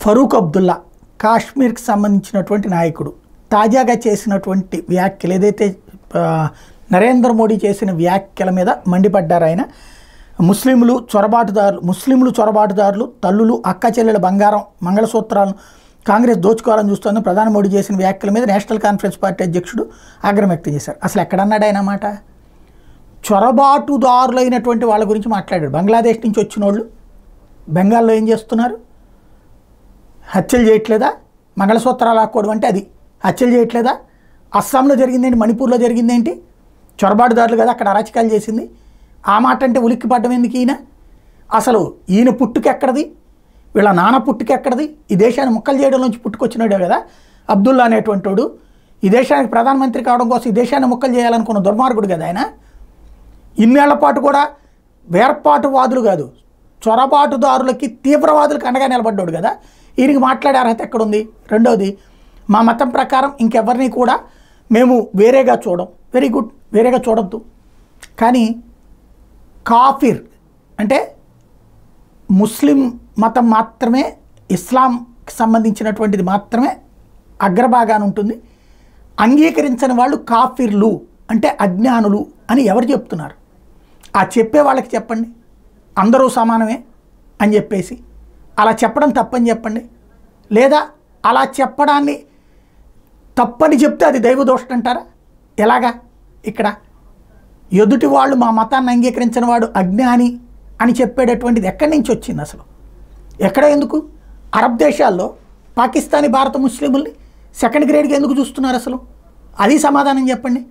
ఫరూక్ అబ్దుల్లా కాశ్మీర్కి సంబంధించినటువంటి నాయకుడు తాజాగా చేసినటువంటి వ్యాఖ్యలు ఏదైతే నరేంద్ర మోడీ చేసిన వ్యాఖ్యల మీద మండిపడ్డారు ఆయన. ముస్లింలు చొరబాటుదారులు తల్లులు అక్క చెల్లెల బంగారం మంగళసూత్రాలను కాంగ్రెస్ దోచుకోవాలని చూస్తోంది. ప్రధాని మోడీ చేసిన వ్యాఖ్యల మీద నేషనల్ కాన్ఫరెన్స్ పార్టీ అధ్యక్షుడు ఆగ్రహం వ్యక్తం చేశారు. అసలు ఎక్కడన్నాడు ఆయన మాట? చొరబాటుదారులైనటువంటి వాళ్ళ గురించి మాట్లాడాడు. బంగ్లాదేశ్ నుంచి వచ్చిన వాళ్ళు బెంగాల్లో ఏం చేస్తున్నారు? హత్యలు చేయట్లేదా? మంగళసూత్రాలు ఆక్కోవడం అంటే అది హత్యలు చేయట్లేదా? అస్సాంలో జరిగిందేంటి? మణిపూర్లో జరిగిందేంటి? చొరబాటుదారులు కదా అక్కడ అరాచకాలు చేసింది. ఆ మాట అంటే ఉలిక్కిపడ్డం ఎందుకు ఈయన? అసలు ఈయన పుట్టుకెక్కడది? వీళ్ళ నాన్న పుట్టుకెక్కడది? ఈ దేశాన్ని ముక్కలు చేయడంలోంచి పుట్టుకొచ్చినాడే కదా అబ్దుల్లా అనేటువంటి వాడు. ఈ దేశానికి ప్రధానమంత్రి కావడం కోసం ఈ దేశాన్ని ముక్కలు చేయాలనుకున్న దుర్మార్గుడు కదా ఆయన. ఇన్నేళ్ల పాటు కూడా వేర్పాటువాదులు కాదు, చొరబాటుదారులకి తీవ్రవాదులకు అండగా నిలబడ్డాడు కదా. ఈయనకి మాట్లాడే అర్హత ఎక్కడుంది? రెండవది, మా మతం ప్రకారం ఇంకెవరిని కూడా మేము వేరేగా చూడం. వెరీ గుడ్, వేరేగా చూడద్దు. కానీ కాఫిర్ అంటే ముస్లిం మతం మాత్రమే, ఇస్లాంకి సంబంధించినటువంటిది మాత్రమే అగ్రభాగాన ఉంటుంది. అంగీకరించని వాళ్ళు కాఫిర్లు అంటే అజ్ఞానులు అని ఎవరు చెప్తున్నారు? ఆ చెప్పే వాళ్ళకి చెప్పండి అందరూ సమానమే అని చెప్పేసి. అలా చెప్పడం తప్పని చెప్పండి. లేదా అలా చెప్పడాన్ని తప్పని చెప్తే అది దైవదోషం అంటారా? ఎలాగా? ఇక్కడ ఎదుటి వాళ్ళు మా మతాన్ని అంగీకరించిన వాడు అజ్ఞాని అని చెప్పేటటువంటిది ఎక్కడి నుంచి వచ్చింది అసలు? ఎక్కడ? ఎందుకు? అరబ్ దేశాల్లో పాకిస్తానీ భారత ముస్లింలని సెకండ్ గ్రేడ్గా ఎందుకు చూస్తున్నారు అసలు? అది సమాధానం చెప్పండి.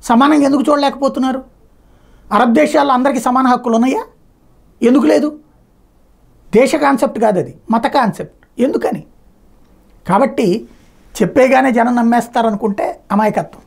సమానంగా ఎందుకు చూడలేకపోతున్నారు? అరబ్ దేశాల్లో అందరికీ సమాన హక్కులు ఉన్నాయా? ఎందుకు లేదు? దేశ కాన్సెప్ట్ కాదు, అది మత కాన్సెప్ట్. ఎందుకని? కాబట్టి చెప్పేగానే జనం నమ్మేస్తారనుకుంటే అమాయకత్వం.